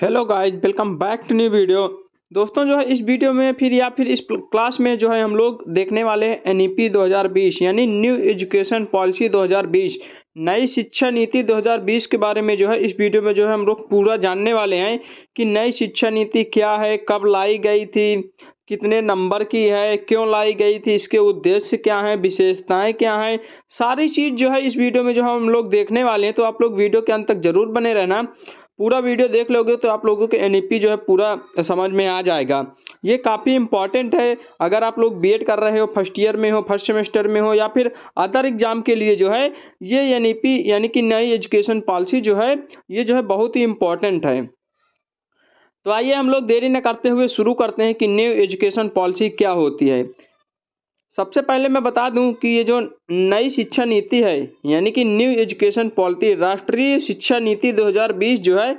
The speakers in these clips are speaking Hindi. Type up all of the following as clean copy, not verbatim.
Hello guys, welcome back to new video. दोस्तों जो है इस वीडियो में फिर इस क्लास में जो है हम लोग देखने वाले हैं एनईपी 2020 यानी न्यू एजुकेशन पॉलिसी 2020 नई शिक्षा नीति 2020 के बारे में जो है इस वीडियो में जो है हम लोग पूरा जानने वाले हैं कि नई शिक्षा नीति क्या है, कब लाई गई थी, कितने नंबर की है, क्यों लाई गई थी, इसके उद्देश्य क्या हैं, विशेषताएं क्या हैं। सारी चीज़ जो है इस वीडियो में जो हम लोग देखने वाले हैं, तो आप लोग वीडियो के अंत तक जरूर बने रहना। पूरा वीडियो देख लोगे तो आप लोगों के एनईपी जो है पूरा समझ में आ जाएगा। ये काफ़ी इम्पॉर्टेंट है। अगर आप लोग बीएड कर रहे हो, फर्स्ट ईयर में हो, फर्स्ट सेमेस्टर में हो या फिर अदर एग्जाम के लिए जो है ये एनईपी यानी कि नई एजुकेशन पॉलिसी जो है ये जो है बहुत ही इम्पॉर्टेंट है। तो आइए हम लोग देरी न करते हुए शुरू करते हैं कि न्यू एजुकेशन पॉलिसी क्या होती है। सबसे पहले मैं बता दूं कि ये जो नई शिक्षा नीति है यानी कि न्यू एजुकेशन पॉलिसी राष्ट्रीय शिक्षा नीति 2020 जो है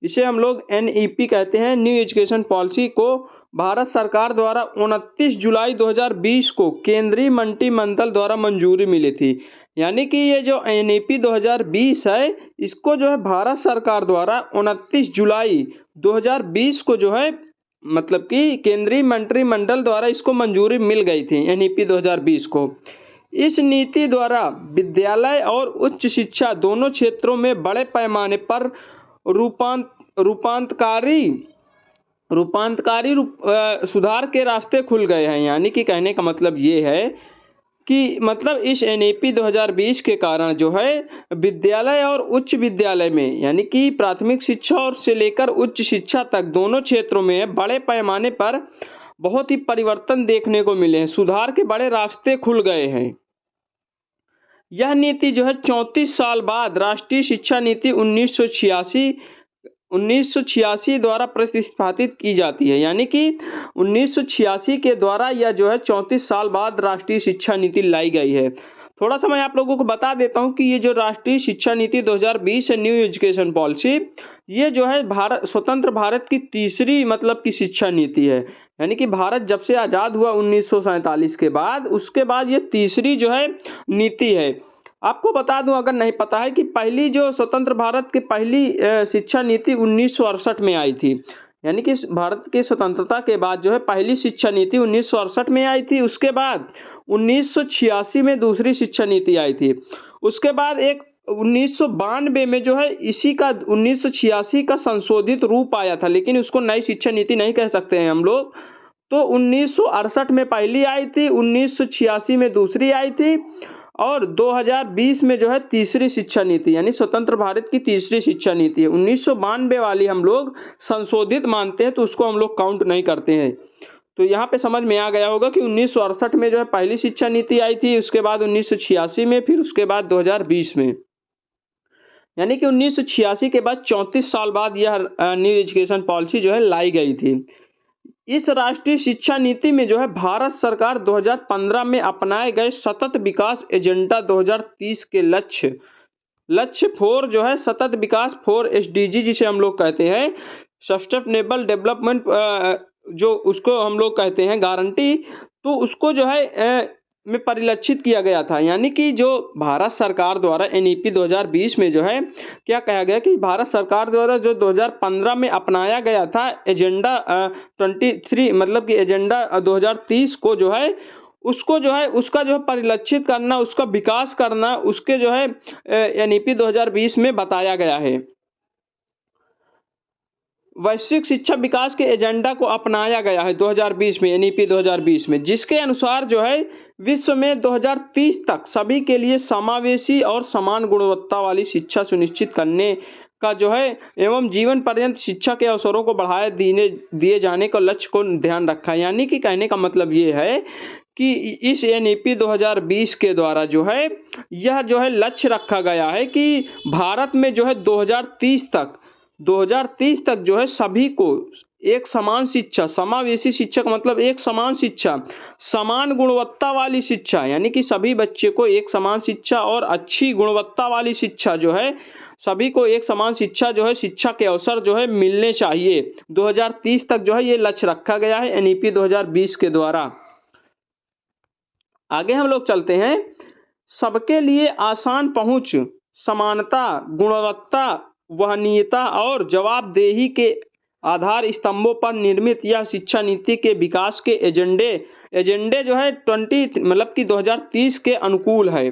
इसे हम लोग एनईपी कहते हैं। न्यू एजुकेशन पॉलिसी को भारत सरकार द्वारा 29 जुलाई 2020 को केंद्रीय मंत्रिमंडल द्वारा मंजूरी मिली थी। यानी कि ये जो एनईपी 2020 है इसको जो है भारत सरकार द्वारा 29 जुलाई 2020 को जो है मतलब कि केंद्रीय मंत्रिमंडल द्वारा इसको मंजूरी मिल गई थी एनईपी 2020 को। इस नीति द्वारा विद्यालय और उच्च शिक्षा दोनों क्षेत्रों में बड़े पैमाने पर रूपांतकारी सुधार के रास्ते खुल गए हैं। यानी कि कहने का मतलब ये है कि मतलब इस एनईपी 2020 के कारण जो है विद्यालय और उच्च विद्यालय में यानी कि प्राथमिक शिक्षा और से लेकर उच्च शिक्षा तक दोनों क्षेत्रों में बड़े पैमाने पर बहुत ही परिवर्तन देखने को मिले हैं, सुधार के बड़े रास्ते खुल गए हैं। यह नीति जो है 34 साल बाद राष्ट्रीय शिक्षा नीति 1986 द्वारा प्रतिस्थापित की जाती है। यानी कि 1986 के द्वारा यह जो है 34 साल बाद राष्ट्रीय शिक्षा नीति लाई गई है। थोड़ा सा मैं आप लोगों को बता देता हूं कि ये जो राष्ट्रीय शिक्षा नीति 2020 है न्यू एजुकेशन पॉलिसी ये जो है स्वतंत्र भारत की तीसरी मतलब की शिक्षा नीति है। यानी कि भारत जब से आज़ाद हुआ 1947 के बाद उसके बाद ये तीसरी जो है नीति है। आपको बता दूं अगर नहीं पता है कि पहली जो स्वतंत्र भारत की पहली शिक्षा नीति 1968 में आई थी। यानी कि भारत की स्वतंत्रता के बाद जो है पहली शिक्षा नीति 1968 में आई थी। उसके बाद 1986 में दूसरी शिक्षा नीति आई थी। उसके बाद एक 1992 में जो है इसी का 1986 का संशोधित रूप आया था, लेकिन उसको नई शिक्षा नीति नहीं कह सकते हैं हम लोग। तो 1968 में पहली आई थी, 1986 में दूसरी आई थी और 2020 में जो है तीसरी शिक्षा नीति यानी स्वतंत्र भारत की तीसरी शिक्षा नीति है। 1992 वाली हम लोग संशोधित मानते हैं तो उसको हम लोग काउंट नहीं करते हैं। तो यहाँ पे समझ में आ गया होगा कि 1968 में जो है पहली शिक्षा नीति आई थी, उसके बाद 1986 में, फिर उसके बाद 2020 में। यानी कि 1986 के बाद 34 साल बाद यह न्यू एजुकेशन पॉलिसी जो है लाई गई थी। इस राष्ट्रीय शिक्षा नीति में जो है भारत सरकार 2015 में अपनाए गए सतत विकास एजेंडा 2030 के लक्ष्य 4 जो है सतत विकास 4 एसडीजी जिसे हम लोग कहते हैं, सस्टेनेबल डेवलपमेंट जो उसको हम लोग कहते हैं गारंटी, तो उसको जो है में परिलक्षित किया गया था। यानी कि जो भारत सरकार द्वारा एनईपी 2020 में जो है क्या कहा गया कि भारत सरकार द्वारा जो 2015 में अपनाया गया था एजेंडा 23 मतलब कि एजेंडा 2030 को जो है उसको जो है उसका जो है परिलक्षित करना, उसका विकास करना, उसके जो है एनईपी 2020 में बताया गया है। वैश्विक शिक्षा विकास के एजेंडा को अपनाया गया है 2020 में एनईपी 2020 में, जिसके अनुसार जो है विश्व में 2030 तक सभी के लिए समावेशी और समान गुणवत्ता वाली शिक्षा सुनिश्चित करने का जो है एवं जीवन पर्यंत शिक्षा के अवसरों को बढ़ावा दिए जाने का लक्ष्य को ध्यान रखा है। यानी कि कहने का मतलब ये है कि इस एनईपी 2020 के द्वारा जो है यह जो है लक्ष्य रखा गया है कि भारत में जो है 2030 तक जो है सभी को एक समान शिक्षा, समावेशी शिक्षा का मतलब एक समान शिक्षा, समान गुणवत्ता वाली शिक्षा, यानी कि सभी बच्चे को एक समान शिक्षा और अच्छी गुणवत्ता वाली शिक्षा जो है सभी को एक समान शिक्षा जो है शिक्षा के अवसर जो है मिलने चाहिए। 2030 तक जो है ये लक्ष्य रखा गया है एनईपी 2020 के द्वारा। आगे हम लोग चलते हैं। सबके लिए आसान पहुंच, समानता, गुणवत्ता वहनीयता और जवाबदेही के आधार स्तंभों पर निर्मित यह शिक्षा नीति के विकास के एजेंडे जो है 2030 के अनुकूल है।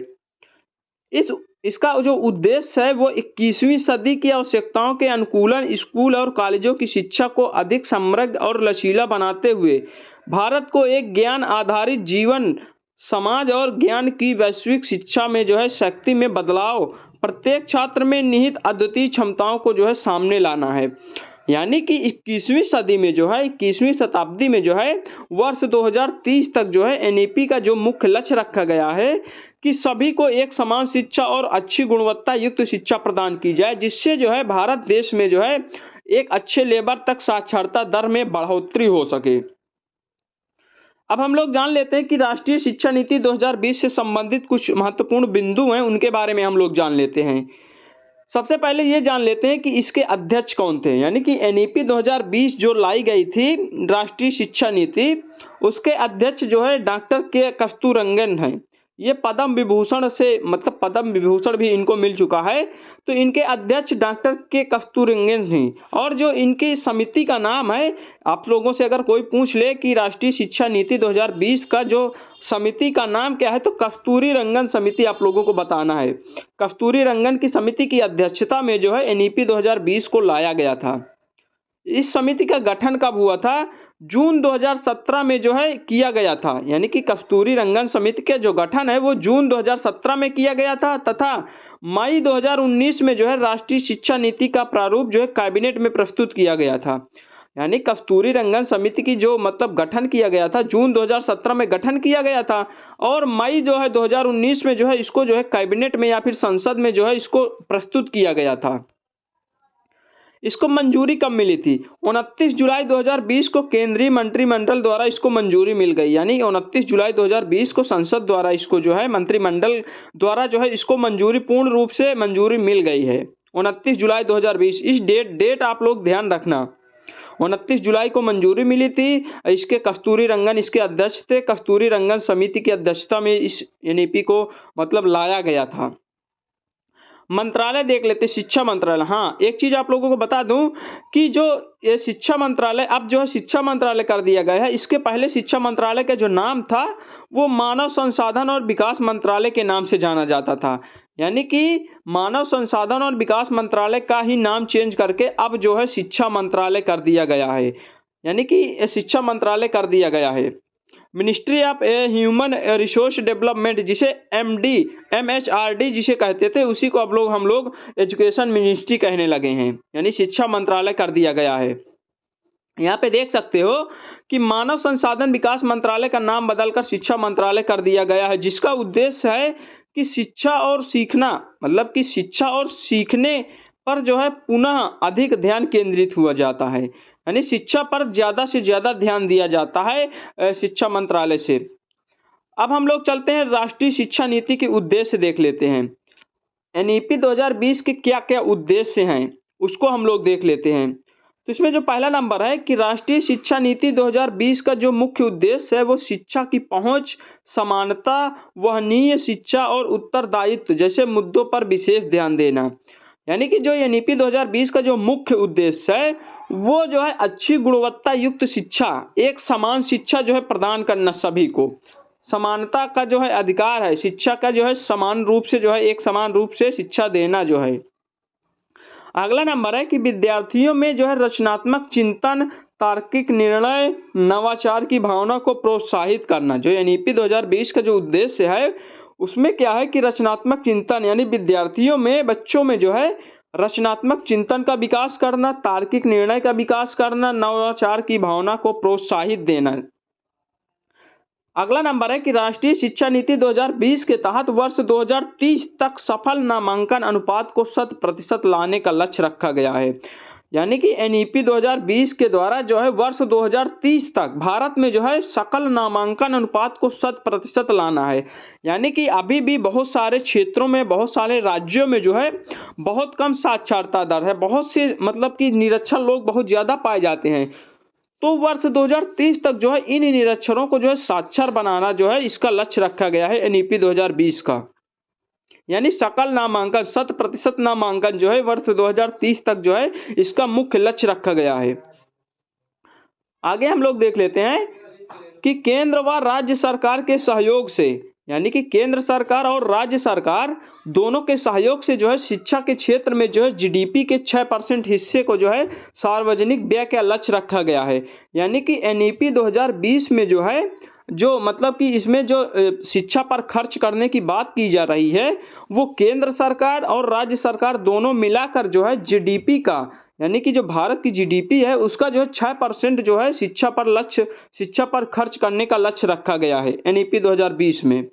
इसका जो उद्देश्य है वो 21वीं सदी की आवश्यकताओं के अनुकूलन, स्कूल और कॉलेजों की शिक्षा को अधिक समृद्ध और लचीला बनाते हुए भारत को एक ज्ञान आधारित जीवन, समाज और ज्ञान की वैश्विक शिक्षा में जो है शक्ति में बदलाव, प्रत्येक छात्र में निहित अद्वितीय क्षमताओं को जो है सामने लाना है। यानी कि 21वीं शताब्दी में जो है वर्ष 2030 तक जो है एनईपी का जो मुख्य लक्ष्य रखा गया है कि सभी को एक समान शिक्षा और अच्छी गुणवत्ता युक्त शिक्षा प्रदान की जाए, जिससे जो है भारत देश में जो है एक अच्छे लेवल तक साक्षरता दर में बढ़ोतरी हो सके। अब हम लोग जान लेते हैं कि राष्ट्रीय शिक्षा नीति 2020 से संबंधित कुछ महत्वपूर्ण बिंदु हैं, उनके बारे में हम लोग जान लेते हैं। सबसे पहले ये जान लेते हैं कि इसके अध्यक्ष कौन थे। यानी कि एनईपी 2020 जो लाई गई थी राष्ट्रीय शिक्षा नीति, उसके अध्यक्ष जो है डॉक्टर के कस्तूररंगन हैं। ये पद्म विभूषण से मतलब पद्म विभूषण भी इनको मिल चुका है, तो इनके अध्यक्ष डॉक्टर के कस्तूररंगन हैं। और जो इनकी समिति का नाम है, आप लोगों से अगर कोई पूछ ले कि राष्ट्रीय शिक्षा नीति 2020 का जो समिति का नाम क्या है, तो कस्तूरी रंगन समिति आप लोगों को बताना है। कस्तूरी रंगन की समिति की अध्यक्षता में जो है एनईपी 2020 को लाया गया था। इस समिति का गठन कब हुआ था? जून 2017 में जो है किया गया था। यानी कि कस्तूरी रंगन समिति के जो गठन है वो जून 2017 में किया गया था, तथा मई 2019 में जो है राष्ट्रीय शिक्षा नीति का प्रारूप जो है कैबिनेट में प्रस्तुत किया गया था। यानी कस्तूरी रंगन समिति की जो मतलब गठन किया गया था, जून 2017 में गठन किया गया था, और मई जो है 2019 में जो है इसको जो है कैबिनेट में या फिर संसद में जो है इसको प्रस्तुत किया गया था। इसको मंजूरी कब मिली थी? 29 जुलाई 2020 को केंद्रीय मंत्रिमंडल द्वारा इसको मंजूरी मिल गई। यानी 29 जुलाई 2020 को संसद द्वारा इसको जो है मंत्रिमंडल द्वारा जो है इसको मंजूरी पूर्ण रूप से मंजूरी मिल गई है। 29 जुलाई 2020 इस डेट आप लोग ध्यान रखना। 29 जुलाई को मंजूरी मिली थी। इसके कस्तूरी रंगन इसके अध्यक्ष थे। कस्तूरी रंगन समिति की अध्यक्षता में इस एनईपी को मतलब लाया गया था। मंत्रालय देख लेते, शिक्षा मंत्रालय। हाँ, एक चीज आप लोगों को बता दूं कि जो ये शिक्षा मंत्रालय अब जो है शिक्षा मंत्रालय कर दिया गया है। इसके पहले शिक्षा मंत्रालय का जो नाम था वो मानव संसाधन और विकास मंत्रालय के नाम से जाना जाता था। यानी कि मानव संसाधन और विकास मंत्रालय का ही नाम चेंज करके अब जो है शिक्षा मंत्रालय कर दिया गया है। यानी कि शिक्षा मंत्रालय कर दिया गया है। Ministry of human resource development, जिसे MHRD जिसे कहते थे, उसी को अब हम लोग एजुकेशन मिनिस्ट्री कहने लगे हैं। यानी शिक्षा मंत्रालय कर दिया गया है। यहाँ पे देख सकते हो कि मानव संसाधन विकास मंत्रालय का नाम बदलकर शिक्षा मंत्रालय कर दिया गया है, जिसका उद्देश्य है कि शिक्षा और सीखना मतलब कि शिक्षा और सीखने पर जो है पुनः अधिक ध्यान केंद्रित हुआ जाता है। यानी शिक्षा पर ज़्यादा से ज़्यादा ध्यान दिया जाता है शिक्षा मंत्रालय से। अब हम लोग चलते हैं राष्ट्रीय शिक्षा नीति के उद्देश्य देख लेते हैं। एनईपी 2020 के क्या क्या उद्देश्य हैं उसको हम लोग देख लेते हैं। तो इसमें जो पहला नंबर है कि राष्ट्रीय शिक्षा नीति 2020 का जो मुख्य उद्देश्य है वो शिक्षा की पहुंच, समानता, वहनीय शिक्षा और उत्तरदायित्व जैसे मुद्दों पर विशेष ध्यान देना। यानी कि जो एनईपी 2020 का जो मुख्य उद्देश्य है वो जो है अच्छी गुणवत्ता युक्त शिक्षा, एक समान शिक्षा जो है प्रदान करना, सभी को समानता का जो है अधिकार है, शिक्षा का जो है समान रूप से जो है एक समान रूप से शिक्षा देना जो है। अगला नंबर है कि विद्यार्थियों में जो है रचनात्मक चिंतन, तार्किक निर्णय, नवाचार की भावना को प्रोत्साहित करना। जो एनईपी 2020 का जो उद्देश्य है उसमें क्या है कि रचनात्मक चिंतन, यानी विद्यार्थियों में, बच्चों में जो है रचनात्मक चिंतन का विकास करना, तार्किक निर्णय का विकास करना, नवाचार की भावना को प्रोत्साहित देना। अगला नंबर है कि राष्ट्रीय शिक्षा नीति 2020 के तहत वर्ष 2030 तक सफल नामांकन अनुपात को 100% लाने का लक्ष्य रखा गया है। यानी कि एनईपी 2020 के द्वारा जो है वर्ष 2030 तक भारत में जो है सकल नामांकन अनुपात को 100% लाना है। यानी कि अभी भी बहुत सारे क्षेत्रों में, बहुत सारे राज्यों में जो है बहुत कम साक्षरता दर है, बहुत से मतलब कि निरक्षर लोग बहुत ज़्यादा पाए जाते हैं। तो वर्ष 2030 तक जो है इन निरक्षरों को जो है साक्षर बनाना जो है इसका लक्ष्य रखा गया है एनईपी 2020 का। यानी सकल नामांकन 100% नामांकन जो है वर्ष 2030 तक जो है इसका मुख्य लक्ष्य रखा गया है। आगे हम लोग देख लेते हैं कि केंद्र व राज्य सरकार के सहयोग से, यानी कि केंद्र सरकार और राज्य सरकार दोनों के सहयोग से जो है शिक्षा के क्षेत्र में जो है जीडीपी के 6% हिस्से को जो है सार्वजनिक व्यय का लक्ष्य रखा गया है। यानी कि एनईपी 2020 में जो है जो मतलब कि इसमें जो शिक्षा पर खर्च करने की बात की जा रही है वो केंद्र सरकार और राज्य सरकार दोनों मिलाकर जो है जीडीपी का, यानी कि जो भारत की जीडीपी है उसका जो है 6% जो है शिक्षा पर खर्च करने का लक्ष्य रखा गया है एनईपी 2020 में।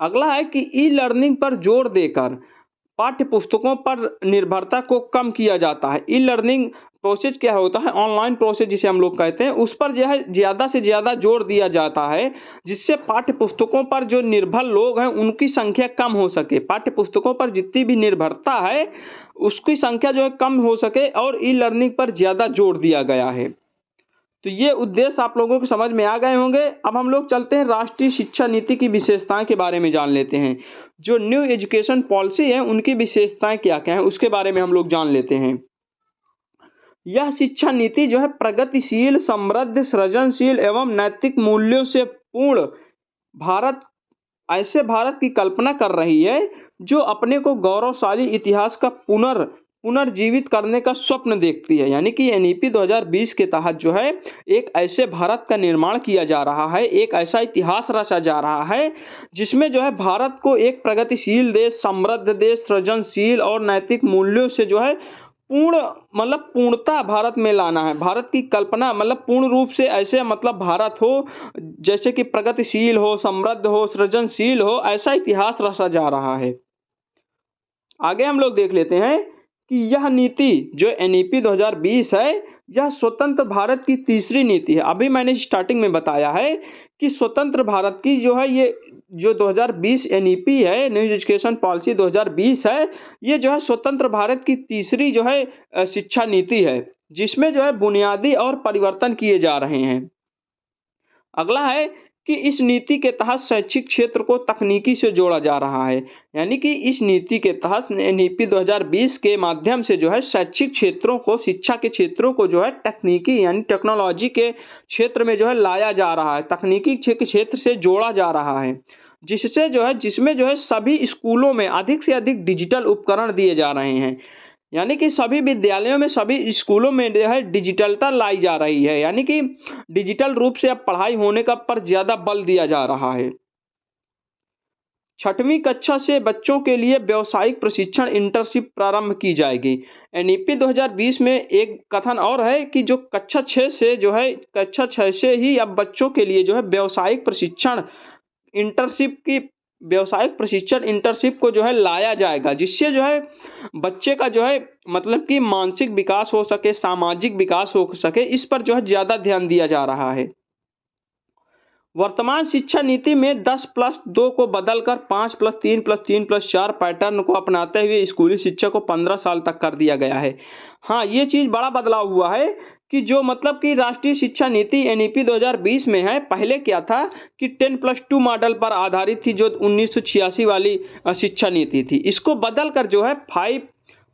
अगला है कि ई लर्निंग पर जोर देकर पाठ्य पुस्तकों पर निर्भरता को कम किया जाता है। ई लर्निंग प्रोसेस क्या होता है, ऑनलाइन प्रोसेस जिसे हम लोग कहते हैं, उस पर जो है ज़्यादा से ज़्यादा जोर दिया जाता है जिससे पाठ्य पुस्तकों पर जो निर्भर लोग हैं उनकी संख्या कम हो सके। पाठ्य पुस्तकों पर जितनी भी निर्भरता है उसकी संख्या जो है कम हो सके और ई लर्निंग पर ज़्यादा जोर दिया गया है। तो ये उद्देश्य आप लोगों को समझ में आ गए होंगे। अब हम लोग चलते हैं राष्ट्रीय शिक्षा नीति की विशेषताएं के बारे में जान लेते हैं। जो न्यू एजुकेशन पॉलिसी है उनकी विशेषताएं क्या क्या हैं उसके बारे में हम लोग जान लेते हैं। यह शिक्षा नीति जो है प्रगतिशील, समृद्ध, सृजनशील एवं नैतिक मूल्यों से पूर्ण भारत की कल्पना कर रही है जो अपने को गौरवशाली इतिहास का पुनर्जीवित करने का स्वप्न देखती है। यानी कि एनईपी 2020 के तहत जो है एक ऐसे भारत का निर्माण किया जा रहा है, एक ऐसा इतिहास रचा जा रहा है जिसमें जो है भारत को एक प्रगतिशील देश, समृद्ध देश, सृजनशील और नैतिक मूल्यों से जो है पूर्णता भारत में लाना है। भारत की कल्पना मतलब पूर्ण रूप से ऐसे मतलब भारत हो जैसे कि प्रगतिशील हो, समृद्ध हो, सृजनशील हो, ऐसा इतिहास रचा जा रहा है। आगे हम लोग देख लेते हैं कि यह नीति जो एनईपी 2020 है यह स्वतंत्र भारत की तीसरी नीति है। अभी मैंने स्टार्टिंग में बताया है कि स्वतंत्र भारत की जो है ये जो 2020 एनईपी है, न्यू एजुकेशन पॉलिसी 2020 है, ये जो है स्वतंत्र भारत की तीसरी जो है शिक्षा नीति है जिसमें जो है बुनियादी और परिवर्तन किए जा रहे हैं। अगला है कि इस नीति के तहत शैक्षिक क्षेत्र को तकनीकी से जोड़ा जा रहा है। यानी कि इस नीति के तहत एनईपी 2020 के माध्यम से जो है शैक्षिक क्षेत्रों को, शिक्षा के क्षेत्रों को जो है तकनीकी यानी टेक्नोलॉजी के क्षेत्र में जो है लाया जा रहा है, तकनीकी क्षेत्र से जोड़ा जा रहा है जिसमें जो है सभी स्कूलों में अधिक से अधिक डिजिटल उपकरण दिए जा रहे हैं। यानी कि सभी विद्यालयों में, सभी स्कूलों में जो है डिजिटलता लाई जा रही है। यानी कि डिजिटल रूप से अब पढ़ाई होने का पर ज़्यादा बल दिया जा रहा है। 6वीं कक्षा से बच्चों के लिए व्यावसायिक प्रशिक्षण इंटर्नशिप प्रारंभ की जाएगी। एनईपी 2020 में एक कथन और है कि जो कक्षा 6 से ही अब बच्चों के लिए जो है व्यावसायिक प्रशिक्षण इंटर्नशिप को जो है लाया जाएगा जिससे जो है बच्चे का जो है मतलब कि मानसिक विकास हो सके, सामाजिक विकास हो सके, इस पर जो है ज़्यादा ध्यान दिया जा रहा है। वर्तमान शिक्षा नीति में 10+2 को बदलकर 5+3+3+4 पैटर्न को अपनाते हुए स्कूली शिक्षा को 15 साल तक कर दिया गया है। हाँ, ये चीज़ बड़ा बदलाव हुआ है कि जो मतलब कि राष्ट्रीय शिक्षा नीति एनईपी 2020 में है, पहले क्या था कि 10+2 मॉडल पर आधारित थी जो 1986 वाली शिक्षा नीति थी। इसको बदल कर जो है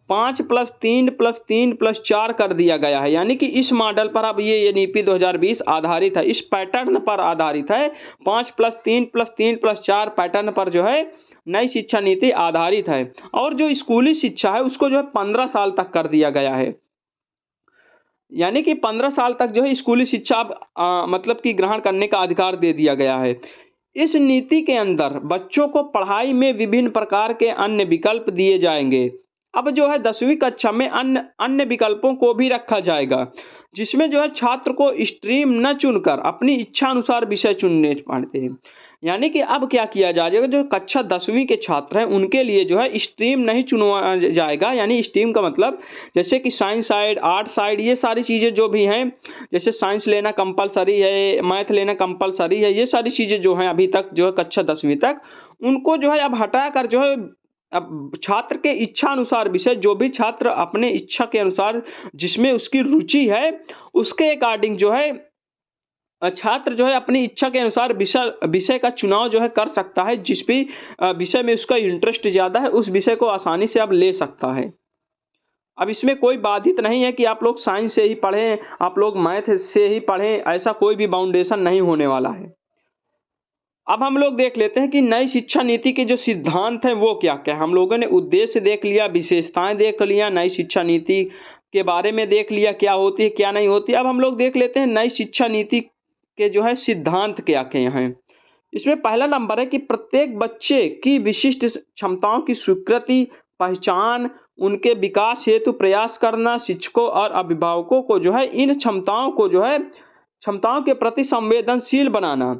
5+3+3+4 कर दिया गया है। यानी कि इस मॉडल पर अब ये एनईपी 2020 आधारित है, इस पैटर्न पर आधारित है। 5+3+3+4 पैटर्न पर जो है नई शिक्षा नीति आधारित है और जो स्कूली शिक्षा है उसको जो है 15 साल तक कर दिया गया है। यानी कि 15 साल तक जो है स्कूली शिक्षा अब मतलब कि ग्रहण करने का अधिकार दे दिया गया है। इस नीति के अंदर बच्चों को पढ़ाई में विभिन्न प्रकार के अन्य विकल्प दिए जाएंगे। अब जो है 10वीं कक्षा में अन्य विकल्पों को भी रखा जाएगा जिसमें जो है छात्र को स्ट्रीम न चुनकर अपनी इच्छा अनुसार विषय चुनने पड़ते हैं। यानी कि अब क्या किया जाएगा, जो कक्षा 10वीं के छात्र हैं उनके लिए जो है स्ट्रीम नहीं चुनवा जाएगा। यानी स्ट्रीम का मतलब जैसे कि साइंस साइड, आर्ट साइड, ये सारी चीज़ें जो भी हैं, जैसे साइंस लेना कंपलसरी है, मैथ लेना कंपलसरी है, ये सारी चीज़ें जो हैं अभी तक जो है कक्षा 10वीं तक, उनको जो है अब हटा कर जो है अब छात्र के इच्छा अनुसार विषय, जो भी छात्र अपने इच्छा के अनुसार जिसमें उसकी रुचि है उसके अकॉर्डिंग जो है छात्र जो है अपनी इच्छा के अनुसार विषय का चुनाव जो है कर सकता है। जिस भी विषय में उसका इंटरेस्ट ज़्यादा है उस विषय को आसानी से अब ले सकता है। अब इसमें कोई बाधित नहीं है कि आप लोग साइंस से ही पढ़ें, आप लोग मैथ से ही पढ़ें, ऐसा कोई भी बाउंडेशन नहीं होने वाला है। अब हम लोग देख लेते हैं कि नई शिक्षा नीति के जो सिद्धांत हैं वो क्या-क्या हैं। हम लोगों ने उद्देश्य देख लिया, विशेषताएँ देख लिया, नई शिक्षा नीति के बारे में देख लिया, क्या होती है, क्या नहीं होती। अब हम लोग देख लेते हैं नई शिक्षा नीति के जो है सिद्धांत क्या-क्या हैं। इसमें पहला नंबर है कि प्रत्येक बच्चे की विशिष्ट क्षमताओं की स्वीकृति, पहचान, उनके विकास हेतु प्रयास करना, शिक्षकों और अभिभावकों को जो है इन क्षमताओं को जो है क्षमताओं के प्रति संवेदनशील बनाना,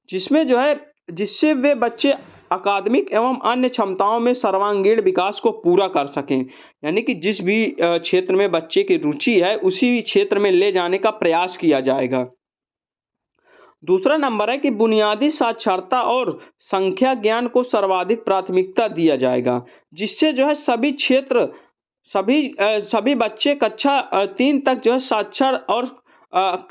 जिसमें जो है जिससे वे बच्चे अकादमिक एवं अन्य क्षमताओं में सर्वांगीण विकास को पूरा कर सकें। यानी कि जिस भी क्षेत्र में बच्चे की रुचि है उसी क्षेत्र में ले जाने का प्रयास किया जाएगा। दूसरा नंबर है कि बुनियादी साक्षरता और संख्या ज्ञान को सर्वाधिक प्राथमिकता दिया जाएगा, जिससे जो है सभी बच्चे कक्षा 3 तक जो है साक्षर और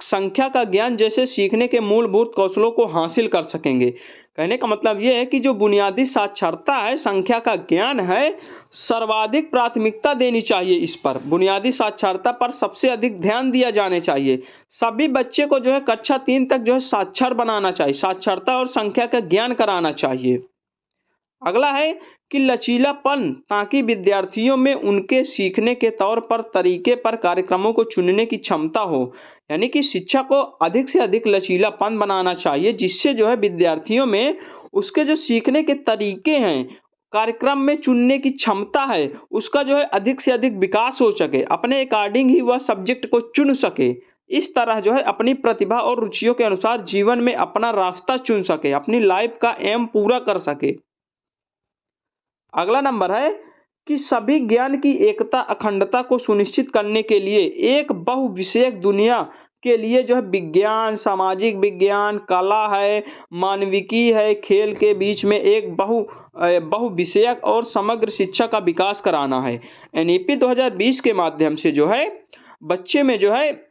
संख्या का ज्ञान जैसे सीखने के मूलभूत कौशलों को हासिल कर सकेंगे। कहने का मतलब ये है कि जो बुनियादी साक्षरता है, संख्या का ज्ञान है, सर्वाधिक प्राथमिकता देनी चाहिए इस पर। बुनियादी साक्षरता पर सबसे अधिक ध्यान दिया जाने चाहिए। सभी बच्चे को जो है कक्षा 3 तक जो है साक्षर बनाना चाहिए, साक्षरता और संख्या का ज्ञान कराना चाहिए। अगला है कि लचीलापन, ताकि विद्यार्थियों में उनके सीखने के तौर पर तरीके पर कार्यक्रमों को चुनने की क्षमता हो। यानी कि शिक्षा को अधिक से अधिक लचीलापन बनाना चाहिए, जिससे जो है विद्यार्थियों में उसके जो सीखने के तरीके हैं, कार्यक्रम में चुनने की क्षमता है, उसका जो है अधिक से अधिक विकास हो सके, अपने अकॉर्डिंग ही वह सब्जेक्ट को चुन सके। इस तरह जो है अपनी प्रतिभा और रुचियों के अनुसार जीवन में अपना रास्ता चुन सके, अपनी लाइफ का एम पूरा कर सके। अगला नंबर है कि सभी ज्ञान की एकता, अखंडता को सुनिश्चित करने के लिए एक बहुविषयक दुनिया के लिए जो है विज्ञान, सामाजिक विज्ञान, कला है, मानविकी है, खेल के बीच में एक बहुविषयक और समग्र शिक्षा का विकास कराना है। एनईपी 2020 के माध्यम से जो है बच्चे में जो है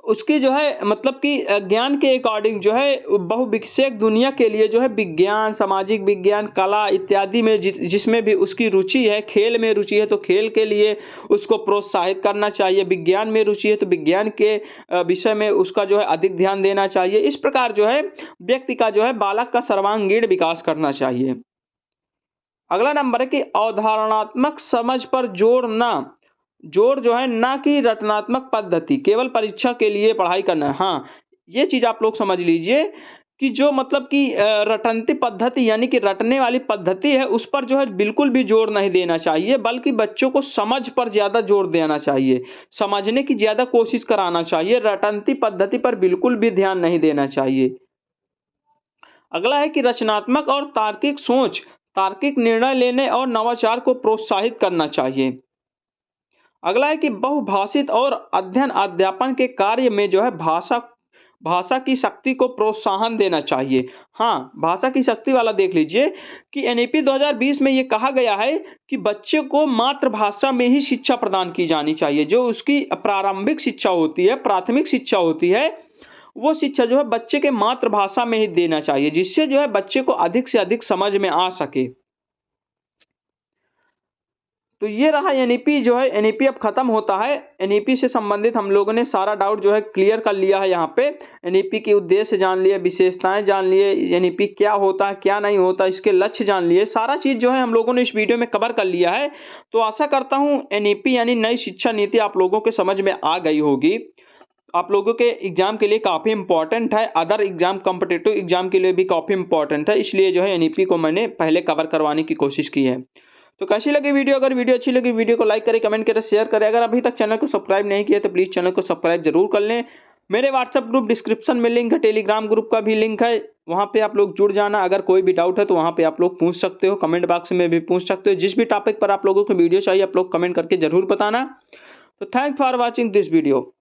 उसकी जो है मतलब कि ज्ञान के अकॉर्डिंग जो है बहुविषयक दुनिया के लिए जो है विज्ञान, सामाजिक विज्ञान, कला इत्यादि में जिसमें भी उसकी रुचि है, खेल में रुचि है तो खेल के लिए उसको प्रोत्साहित करना चाहिए, विज्ञान में रुचि है तो विज्ञान के विषय में उसका जो है अधिक ध्यान देना चाहिए। इस प्रकार जो है व्यक्ति का जो है बालक का सर्वांगीण विकास करना चाहिए। अगला नंबर है कि अवधारणात्मक समझ पर जोर जो है ना कि रचनात्मक पद्धति, केवल परीक्षा के लिए पढ़ाई करना है। हाँ, ये चीज़ आप लोग समझ लीजिए कि जो मतलब कि रटंती पद्धति यानी कि रटने वाली पद्धति है उस पर जो है बिल्कुल भी जोर नहीं देना चाहिए, बल्कि बच्चों को समझ पर ज़्यादा जोर देना चाहिए, समझने की ज़्यादा कोशिश कराना चाहिए, रटंती पद्धति पर बिल्कुल भी ध्यान नहीं देना चाहिए। अगला है कि रचनात्मक और तार्किक सोच, तार्किक निर्णय लेने और नवाचार को प्रोत्साहित करना चाहिए। अगला है कि बहुभाषित और अध्ययन अध्यापन के कार्य में जो है भाषा की शक्ति को प्रोत्साहन देना चाहिए। हाँ, भाषा की शक्ति वाला देख लीजिए कि एनईपी 2020 में ये कहा गया है कि बच्चे को मातृभाषा में ही शिक्षा प्रदान की जानी चाहिए। जो उसकी प्रारंभिक शिक्षा होती है, प्राथमिक शिक्षा होती है, वो शिक्षा जो है बच्चे के मातृभाषा में ही देना चाहिए, जिससे जो है बच्चे को अधिक से अधिक समझ में आ सके। तो ये रहा एनईपी जो है, एनईपी अब खत्म होता है। एनईपी से संबंधित हम लोगों ने सारा डाउट जो है क्लियर कर लिया है। यहाँ पे एनईपी के उद्देश्य जान लिए, विशेषताएं जान लिए, एनईपी क्या होता है क्या नहीं होता, इसके लक्ष्य जान लिए, सारा चीज़ जो है हम लोगों ने इस वीडियो में कवर कर लिया है। तो आशा करता हूँ एनईपी यानी नई शिक्षा नीति आप लोगों के समझ में आ गई होगी, आप लोगों के एग्जाम के लिए काफ़ी इंपॉर्टेंट है, अदर एग्जाम कॉम्पिटिटिव एग्जाम के लिए भी काफ़ी इंपॉर्टेंट है, इसलिए जो है एनईपी को मैंने पहले कवर करवाने की कोशिश की है। तो कैसी लगी वीडियो? अगर वीडियो अच्छी लगी वीडियो को लाइक करें, कमेंट करें, शेयर करें। अगर अभी तक चैनल को सब्सक्राइब नहीं किया तो प्लीज़ चैनल को सब्सक्राइब जरूर कर लें। मेरे व्हाट्सएप ग्रुप डिस्क्रिप्शन में लिंक है, टेलीग्राम ग्रुप का भी लिंक है, वहाँ पे आप लोग जुड़ जाना। अगर कोई भी डाउट है तो वहाँ पे आप लोग पूछ सकते हो, कमेंट बॉक्स में भी पूछ सकते हो। जिस भी टॉपिक पर आप लोगों को वीडियो चाहिए आप लोग कमेंट करके जरूर बताना। तो thanks for watching this video.